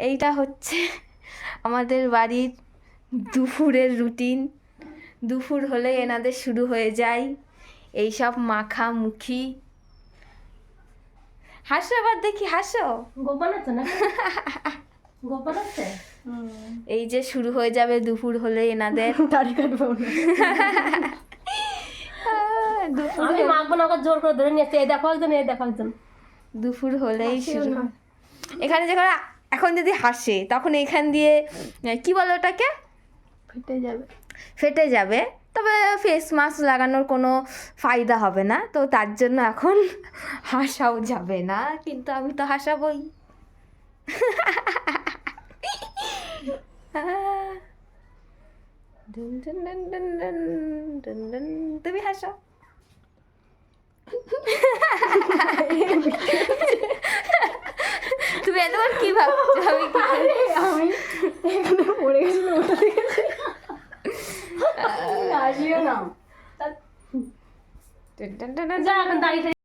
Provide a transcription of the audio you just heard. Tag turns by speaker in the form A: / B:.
A: এইটা হচ্ছে আমাদের বাড়ির দুপুরের রুটিন। দুপুর হলে এনাদের শুরু হয়ে যায় এইসব মাখামুখি। হাসো এবার দেখি, হাসো।
B: গোপাল আছে না? গোপাল আছে।
A: এই যে শুরু হয়ে যাবে দুপুর হলে এনাদের।
B: দাড়ি কাটবো না।
A: দুপুর
B: আমি মাখবো না, ওকে জোর করে ধরে নিয়ে আসছি। এই দেখো একজন, এই দেখো একজন।
A: দুপুর হলেই শুরু। এখানে যখন এখন যদি হাসে তখন এখান দিয়ে কি বলে ওটাকে,
B: ফেটে যাবে।
A: ফেটে যাবে। তবে ফেস মাস্ক লাগানোর কোনো ফায়দা হবে না, তো তার জন্য এখন হাসাও যাবে না, কিন্তু আমি তো হাসাবই। তুমি হাসো। তুমি এতক্ষণ কি ভাবছো?
B: আমি এখানে পড়ে গেছিল, ওটা দেখেছি। আসিও না। যা এখন দাঁড়িয়ে